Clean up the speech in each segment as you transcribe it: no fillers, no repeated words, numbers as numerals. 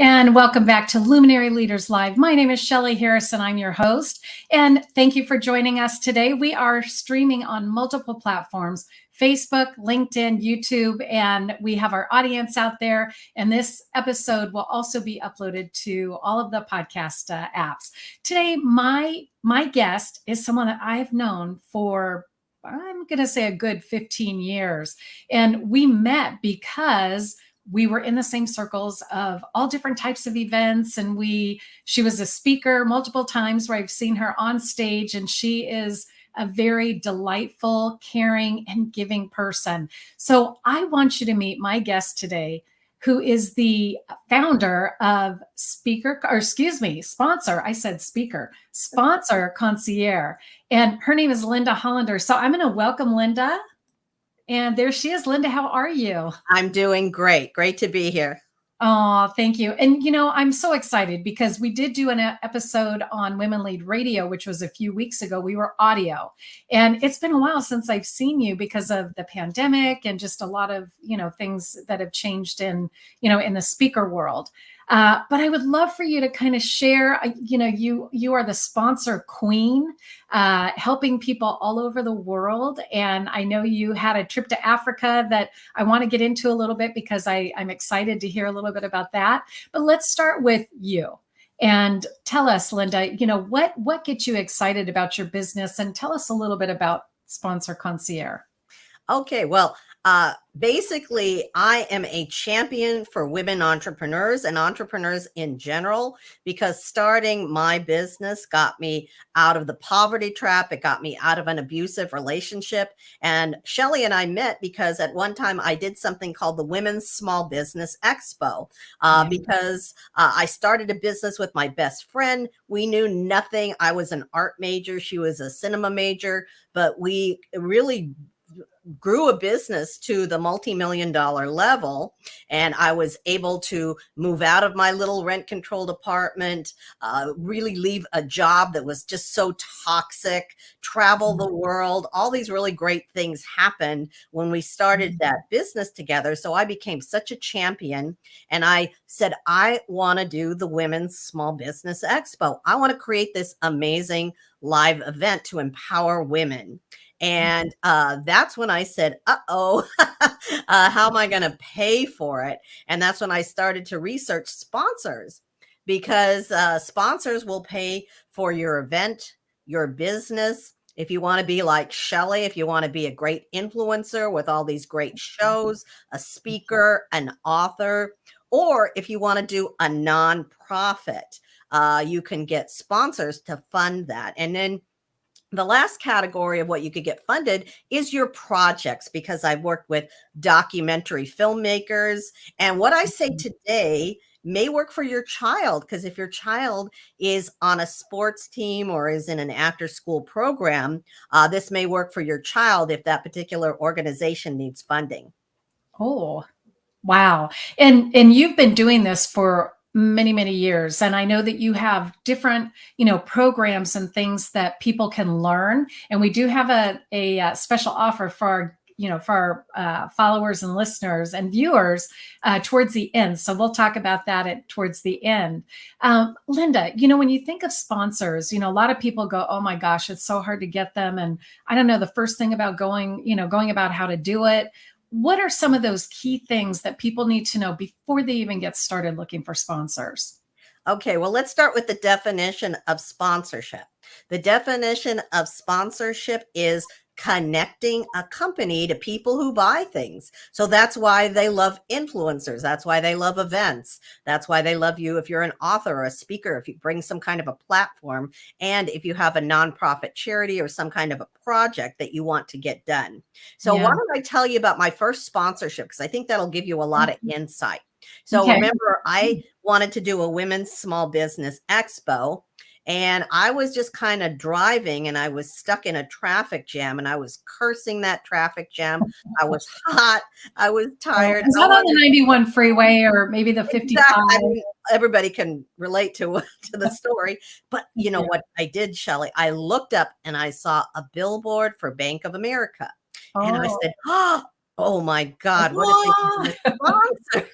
And welcome back to Luminary Leaders Live. My name is Shelly Harris and I'm your host. And thank you for joining us today. We are streaming on multiple platforms, Facebook, LinkedIn, YouTube, and we have our audience out there. And this episode will also be uploaded to all of the podcast apps. Today, my guest is someone that I've known for, I'm going to say, a good 15 years. And we met because we were in the same circles of all different types of events. And she was a speaker multiple times where I've seen her on stage, and she is a very delightful, caring, and giving person. So I want you to meet my guest today, who is the founder of Sponsor. I said speaker, Sponsor Concierge. And her name is Linda Hollander. So I'm going to welcome Linda. And there she is. Linda, how are you? I'm doing great. Great to be here. Oh, thank you. And, I'm so excited because we did do an episode on Women Lead Radio, which was a few weeks ago. We were audio. And it's been a while since I've seen you because of the pandemic and just a lot of, things that have changed in the speaker world. But I would love for you to kind of share, you are the sponsor queen, helping people all over the world. And I know you had a trip to Africa that I want to get into a little bit because I'm excited to hear a little bit about that. But let's start with you and tell us, Linda, what gets you excited about your business, and tell us a little bit about Sponsor Concierge. Okay, well, basically, I am a champion for women entrepreneurs and entrepreneurs in general, because starting my business got me out of the poverty trap. It got me out of an abusive relationship. And Shelly and I met because at one time I did something called the Women's Small Business Expo, because I started a business with my best friend. We knew nothing. I was an art major. She was a cinema major, but we really grew a business to the multi-million-dollar level. And I was able to move out of my little rent-controlled apartment, really leave a job that was just so toxic, travel the world. All these really great things happened when we started that business together. So I became such a champion. And I said, I want to do the Women's Small Business Expo. I want to create this amazing live event to empower women. And that's when I said, how am I going to pay for it? And that's when I started to research sponsors, because sponsors will pay for your event, your business. If you want to be like Shelly, if you want to be a great influencer with all these great shows, a speaker, an author, or if you want to do a nonprofit, you can get sponsors to fund that. And then the last category of what you could get funded is your projects, because I've worked with documentary filmmakers. And what I say today may work for your child, because if your child is on a sports team or is in an after school program, this may work for your child if that particular organization needs funding. Oh, wow. And you've been doing this for many, many years. And I know that you have different, programs and things that people can learn. And we do have a special offer for our followers and listeners and viewers towards the end. So we'll talk about that towards the end. Linda, when you think of sponsors, a lot of people go, oh my gosh, it's so hard to get them. And I don't know the first thing about going about how to do it. What are some of those key things that people need to know before they even get started looking for sponsors? Okay, well, let's start with the definition of sponsorship. The definition of sponsorship is connecting a company to people who buy things. So that's why they love influencers. That's why they love events. That's why they love you if you're an author or a speaker, if you bring some kind of a platform, and if you have a nonprofit charity or some kind of a project that you want to get done. So why don't I tell you about my first sponsorship, because I think that'll give you a lot of insight. So remember, I wanted to do a Women's Small Business Expo. And I was just kind of driving, and I was stuck in a traffic jam, and I was cursing that traffic jam. I was hot. I was tired. Is that on the 91 freeway or maybe the 55? I mean, everybody can relate to the story. But you know what I did, Shelly? I looked up and I saw a billboard for Bank of America. And I said, oh my God, what if they sponsor?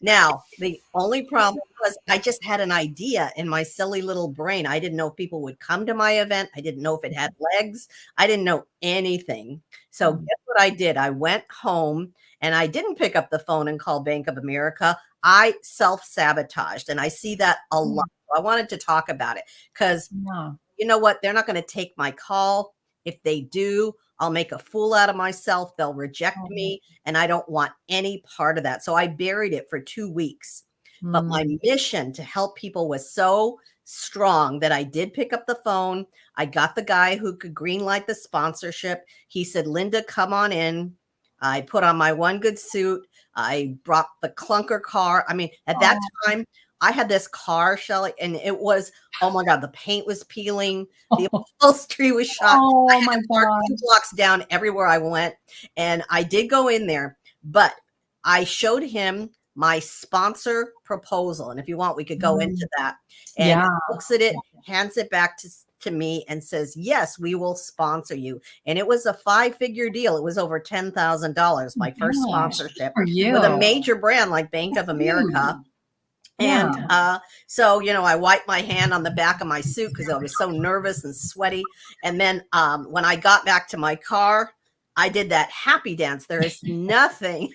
Now, the only problem was I just had an idea in my silly little brain. I didn't know if people would come to my event. I didn't know if it had legs. I didn't know anything. So Mm. guess what I did? I went home and I didn't pick up the phone and call Bank of America. I self-sabotaged, and I see that a lot. Mm. I wanted to talk about it because Yeah. you know what? They're not going to take my call. If they do, I'll make a fool out of myself. They'll reject Oh. me, and I don't want any part of that. So I buried it for 2 weeks. But my Mm. mission to help people was so strong that I did pick up the phone. I got the guy who could greenlight the sponsorship. He said, Linda, come on in. I put on my one good suit. I brought the clunker car. I mean, at that Oh. time, I had this car, Shelly, and it was, oh my God, the paint was peeling. The upholstery was shot. Oh my Parked 2 gosh. blocks down everywhere I went, and I did go in there, but I showed him my sponsor proposal, and if you want, we could go into Mm. that, and Yeah. he looks at it, hands it back to me and says, "Yes, we will sponsor you." And it was a 5-figure deal. It was over $10,000, my first Gosh, good sponsorship for with a you. major brand like Bank That's of huge. America. Yeah. And so, I wiped my hand on the back of my suit because I was so nervous and sweaty. And then when I got back to my car, I did that happy dance. There is nothing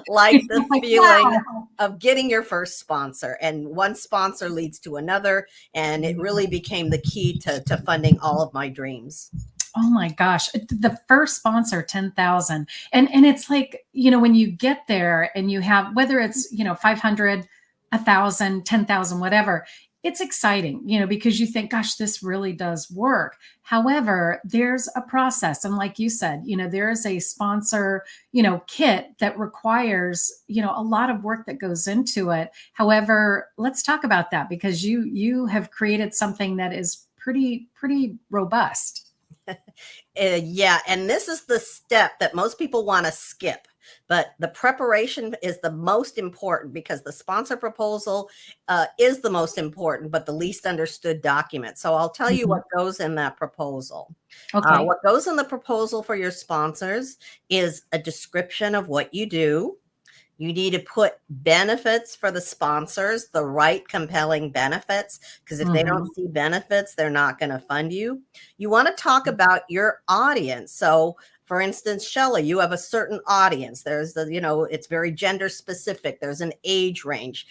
like the Like, feeling wow. of getting your first sponsor. And one sponsor leads to another. And it really became the key to funding all of my dreams. Oh my gosh. The first sponsor, 10,000. And it's like, when you get there and you have, whether it's, 500, 1,000, 10,000, whatever, it's exciting, because you think, gosh, this really does work. However, there's a process. And like you said, there is a sponsor, kit that requires, a lot of work that goes into it. However, let's talk about that because you have created something that is pretty robust. Yeah, and this is the step that most people want to skip. But the preparation is the most important because the sponsor proposal is the most important, but the least understood document. So I'll tell you Mhm. what goes in that proposal. Okay. What goes in the proposal for your sponsors is a description of what you do. You need to put benefits for the sponsors, the right compelling benefits, because if they don't Mhm. see benefits, they're not going to fund you. You want to talk about your audience. So, for instance, Shelley, you have a certain audience. There's it's very gender specific. There's an age range.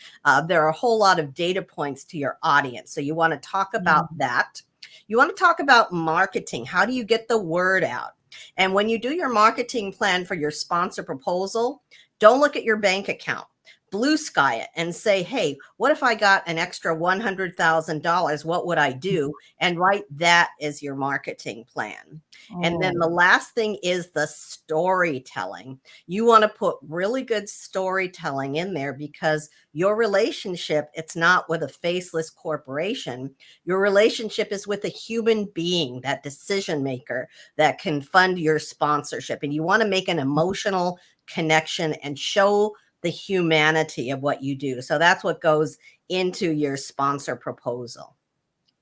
There are a whole lot of data points to your audience. So you want to talk about Mm. that. You want to talk about marketing. How do you get the word out? And when you do your marketing plan for your sponsor proposal, don't look at your bank account. Blue sky it and say, hey, what if I got an extra $100,000? What would I do? And write that as your marketing plan. And then Oh, the last thing is the storytelling. You want to put really good storytelling in there because your relationship, it's not with a faceless corporation. Your relationship is with a human being, that decision maker that can fund your sponsorship. And you want to make an emotional connection and show the humanity of what you do. So that's what goes into your sponsor proposal.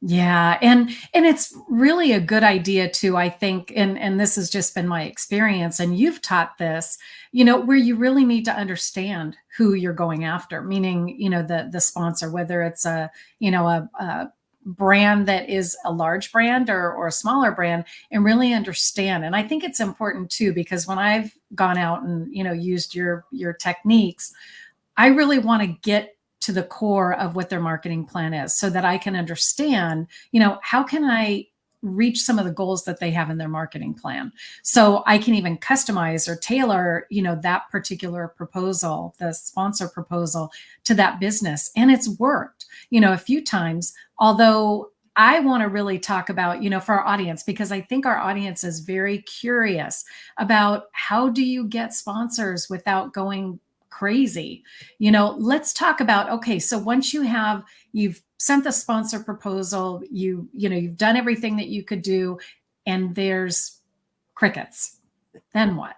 yeah. And it's really a good idea too, I think, and this has just been my experience, and you've taught this, where you really need to understand who you're going after, meaning, the sponsor, whether it's a brand that is a large brand or a smaller brand, and really understand. And I think it's important too, because when I've gone out and, used your techniques, I really want to get to the core of what their marketing plan is so that I can understand, how can I reach some of the goals that they have in their marketing plan. So I can even customize or tailor, that particular proposal, the sponsor proposal to that business. And it's worked, a few times, although I want to really talk about, for our audience, because I think our audience is very curious about how do you get sponsors without going crazy. Let's talk about, okay, so once you've sent the sponsor proposal, you've done everything that you could do, and there's crickets. Then what?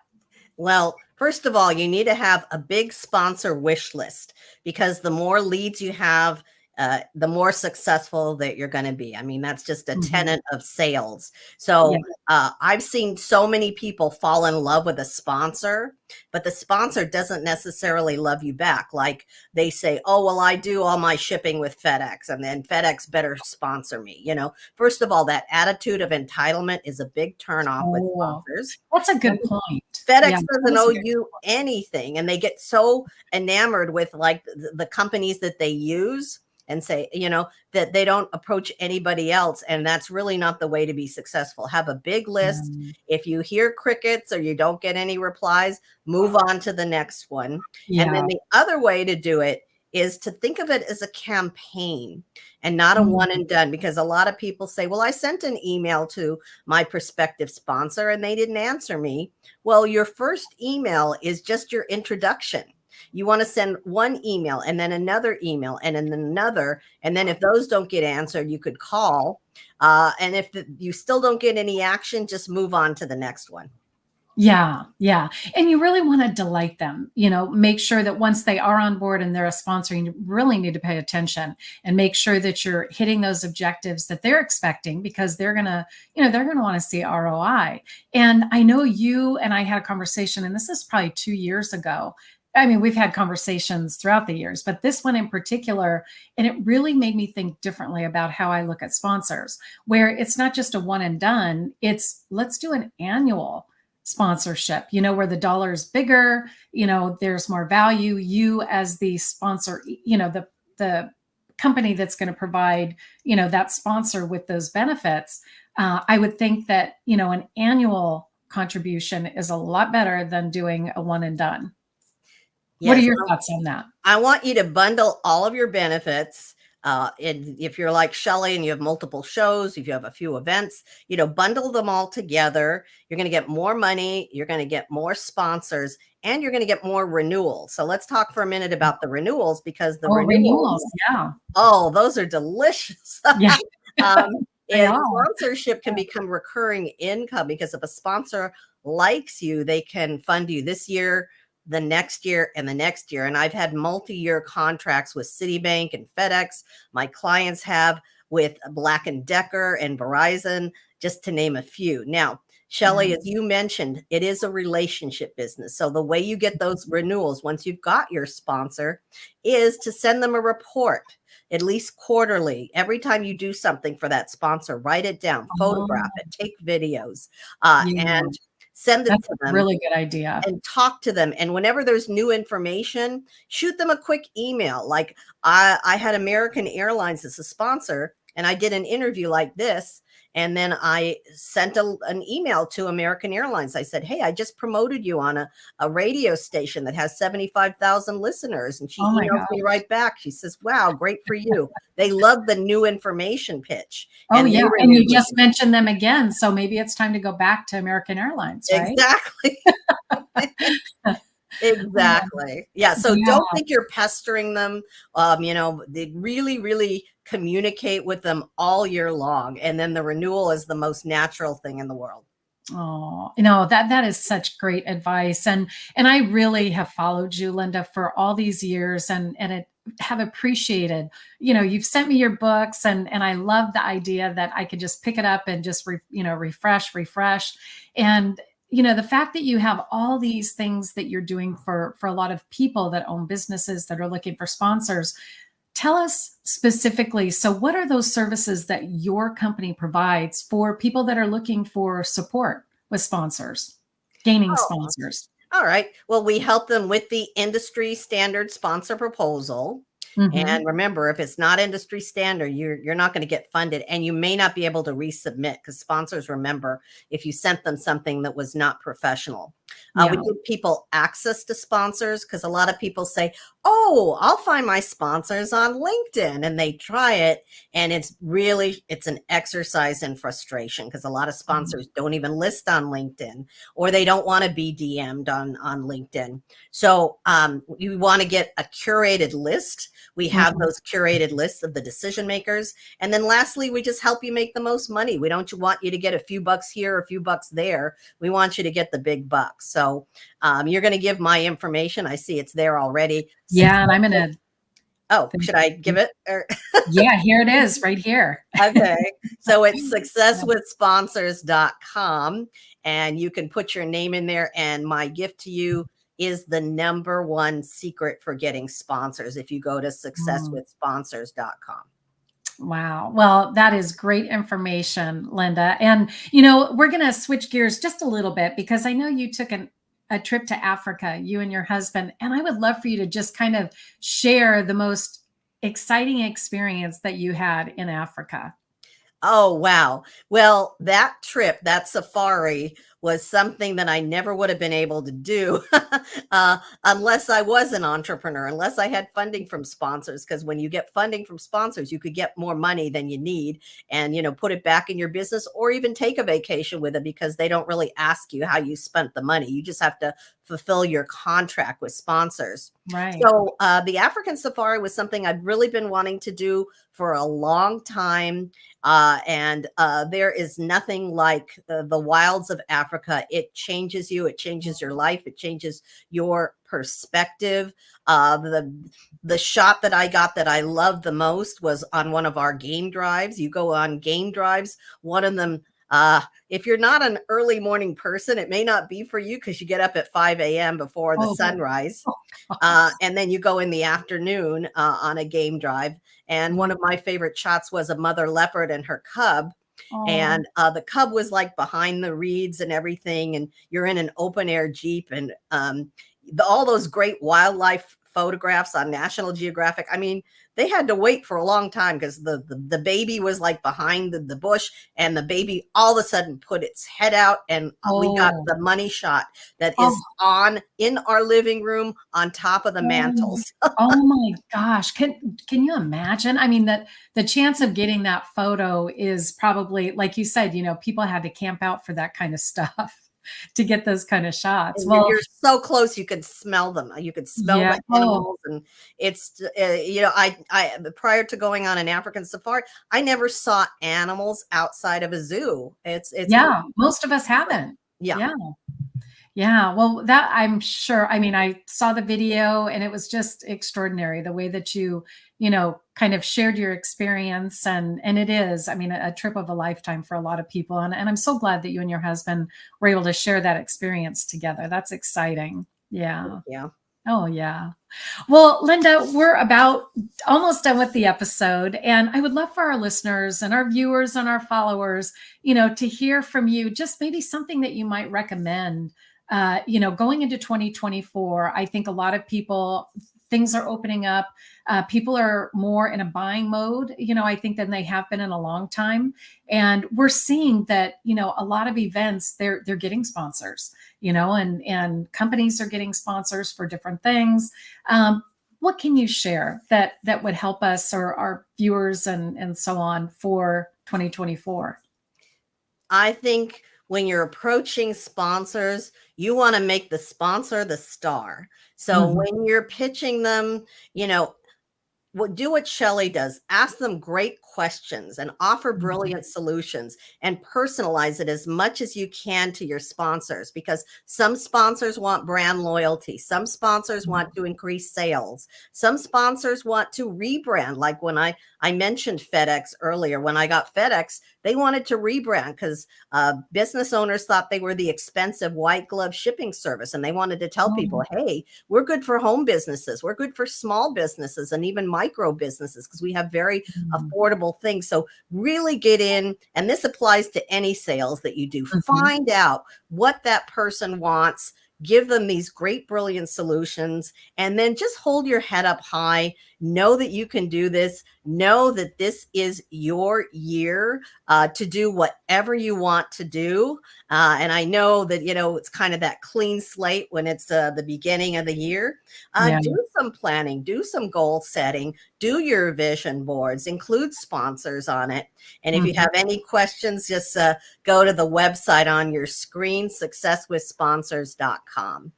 Well, first of all, you need to have a big sponsor wish list because the more leads you have, the more successful that you're going to be. I mean, that's just a Mhm. tenet of sales. Yeah. So I've seen so many people fall in love with a sponsor, but the sponsor doesn't necessarily love you back. Like they say, oh, well, I do all my shipping with FedEx, and then FedEx better sponsor me. You know, first of all, that attitude of entitlement is a big turnoff with Oh, sponsors. that's a good point. Yeah, FedEx that doesn't is a owe good you anything, and they get so enamored with like the companies that they use and say, you know, that they don't approach anybody else, and that's really not the way to be successful. Have a big list. point. If you hear crickets or you don't get any replies, move on to the next one. And then Yeah. the other way to do it is to think of it as a campaign and not a one Mhm. and done, because a lot of people say, well, I sent an email to my prospective sponsor and they didn't answer me. Well, your first email is just your introduction. You want to send one email and then another email and then another. And then if those don't get answered, you could call. And if you still don't get any action, just move on to the next one. Yeah, yeah. And you really want to delight them, make sure that once they are on board and they're a sponsor, you really need to pay attention and make sure that you're hitting those objectives that they're expecting, because they're going to want to see ROI. And I know you and I had a conversation, and this is probably 2 years ago. I mean, we've had conversations throughout the years, but this one in particular, and it really made me think differently about how I look at sponsors, where it's not just a one and done, it's let's do an annual sponsorship, where the dollar is bigger, there's more value. You as the sponsor, the company that's going to provide, that sponsor with those benefits. I would think that, an annual contribution is a lot better than doing a one and done. What are Yes, your thoughts on that? I want you to bundle all of your benefits. And if you're like Shelly and you have multiple shows, if you have a few events, bundle them all together. You're going to get more money. You're going to get more sponsors, and you're going to get more renewals. So let's talk for a minute about the renewals, because the Oh, renewals, renewals. Yeah. oh, those are delicious. Yeah. um, They and are. sponsorship can become recurring income, because if a sponsor likes you, they can fund you this year, the next year, and the next year. And I've had multi-year contracts with Citibank and FedEx. My clients have with Black & Decker and Verizon, just to name a few. Now, Shelly, Yeah. as you mentioned, it is a relationship business. So the way you get those renewals once you've got your sponsor is to send them a report, at least quarterly. Every time you do something for that sponsor, write it down, photograph it, take videos, Yeah. and send it That's to a them really good idea. and talk to them. And whenever there's new information, shoot them a quick email. Like I had American Airlines as a sponsor, and I did an interview like this. And then I sent an email to American Airlines. I said, hey, I just promoted you on a radio station that has 75,000 listeners. And she Oh my emails me gosh. right back. She says, wow, great for you. They love the new information pitch. Oh, And they yeah, and renewed you with just mentioned them again, so maybe it's time to go back to American Airlines, right? exactly. Oh, Exactly. Yeah. So yeah. don't think you're pestering them. They really, really communicate with them all year long. And then the renewal is the most natural thing in the world. Oh, that is such great advice, and I really have followed you, Linda, for all these years, and it have appreciated. You've sent me your books, and I love the idea that I could just pick it up and just refresh, and the fact that you have all these things that you're doing for a lot of people that own businesses that are looking for sponsors. Tell us specifically, so what are those services that your company provides for people that are looking for support with sponsors, gaining Oh, sponsors? all right. Well, we help them with the industry standard sponsor proposal. Hmm. And remember, if it's not industry standard, you're not going to get funded, and you may not be able to resubmit, because sponsors remember if you sent them something that was not professional. We Yeah. give people access to sponsors, because a lot of people say, oh, I'll find my sponsors on LinkedIn, and they try it. And it's an exercise in frustration, because a lot of sponsors don't even list on LinkedIn, or they don't want to be DM'd on LinkedIn. So you want to get a curated list. We have Mhm. those curated lists of the decision makers. And then lastly, we just help you make the most money. We don't want you to get a few bucks here, a few bucks there. We want you to get the big bucks. So you're going to give my information. I see it's there already. Yeah, and I'm gonna Oh, should I give it? Or Yeah, here it is right here. okay. So it's successwithsponsors.com, and you can put your name in there. And my gift to you is the #1 secret for getting sponsors if you go to Mm. successwithsponsors.com. Wow. Well, that is great information, Linda. And, we're going to switch gears just a little bit because I know you took a trip to Africa, you and your husband. And I would love for you to just kind of share the most exciting experience that you had in Africa. Oh, wow. Well, that trip, that safari was something that I never would have been able to do unless I was an entrepreneur, unless I had funding from sponsors. Because when you get funding from sponsors, you could get more money than you need and, put it back in your business or even take a vacation with it because they don't really ask you how you spent the money. You just have to fulfill your contract with sponsors. Right. So the African safari was something I'd really been wanting to do for a long time. And there is nothing like the wilds of Africa. It changes you. It changes your life. It changes your perspective. The shot that I got that I loved the most was on one of our game drives. You go on game drives. One of them, if you're not an early morning person, it may not be for you because you get up at 5 a.m. before the Oh, sunrise. gosh. And then you go in the afternoon on a game drive. And one Mm. of my favorite shots was a mother leopard and her cub. Oh, And the cub was like behind the reeds and everything. And you're in an open air Jeep and all those great wildlife photographs on National Geographic. I mean, they had to wait for a long time because the baby was like behind the bush and the baby all of a sudden put its head out and we got oh, the money shot that oh, is on in our living room on top of the oh, mantles. oh my gosh. Can you imagine? I mean, that the chance of getting that photo is probably, like you said, people had to camp out for that kind of stuff to get those kind of shots. And you're, Well, you're so close, you could smell them. You could smell yeah. the Oh, animals, and it's I prior to going on an African safari, I never saw animals outside of a zoo. It's yeah. Most of us haven't. yeah. Yeah. Yeah, well, that I'm sure. I mean, I saw the video and it was just extraordinary the way that kind of shared your experience and it is, I mean, a trip of a lifetime for a lot of people. And I'm so glad that you and your husband were able to share that experience together. That's exciting. Yeah. Yeah. Oh, yeah. Well, Linda, we're about almost done with the episode, and I would love for our listeners and our viewers and our followers, to hear from you just maybe something that you might recommend. Going into 2024, I think a lot of people, things are opening up. People are more in a buying mode, I think than they have been in a long time, and we're seeing that, a lot of events they're getting sponsors, and companies are getting sponsors for different things. What can you share that would help us or our viewers and so on for 2024? I think when you're approaching sponsors, you want to make the sponsor the star. So Mhm. when you're pitching them, you know, do what Shelley does. Ask them great questions and offer Mhm. brilliant solutions and personalize it as much as you can to your sponsors because some sponsors want brand loyalty. Some sponsors want to increase sales. Some sponsors want to rebrand. Like when I mentioned FedEx earlier, when I got FedEx, they wanted to rebrand because business owners thought they were the expensive white glove shipping service. And they wanted to tell people, Oh, hey, we're good for home businesses. We're good for small businesses and even micro businesses because we have very mhm. affordable things. So really get in, and this applies to any sales that you do. Mhm. Find out what that person wants, give them these great, brilliant solutions, and then just hold your head up high. Know that you can do this. Know that this is your year to do whatever you want to do. And I know that, it's kind of that clean slate when it's the beginning of the year. Yeah. Do some planning, do some goal setting, do your vision boards, include sponsors on it. And if you Mhm. have any questions, just go to the website on your screen, successwithsponsors.com.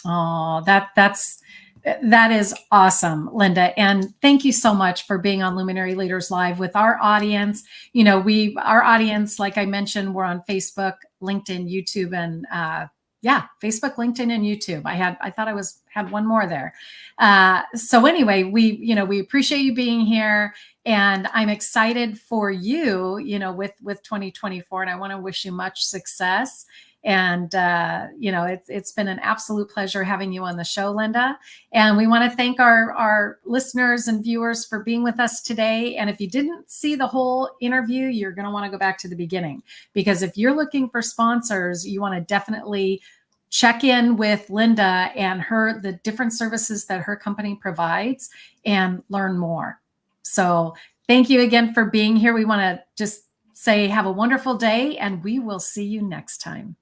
Oh, that is awesome, Linda. And thank you so much for being on Luminary Leaders Live with our audience. Our audience, like I mentioned, we're on Facebook, LinkedIn, YouTube, and Yeah, Facebook, LinkedIn, and YouTube. I thought had one more there. So anyway, we appreciate you being here, and I'm excited for you, with 2024, and I want to wish you much success. And it's been an absolute pleasure having you on the show, Linda. And we want to thank our listeners and viewers for being with us today. And if you didn't see the whole interview, you're going to want to go back to the beginning, because if you're looking for sponsors, you want to definitely check in with Linda and the different services that her company provides and learn more. So thank you again for being here. We want to just say have a wonderful day, and we will see you next time.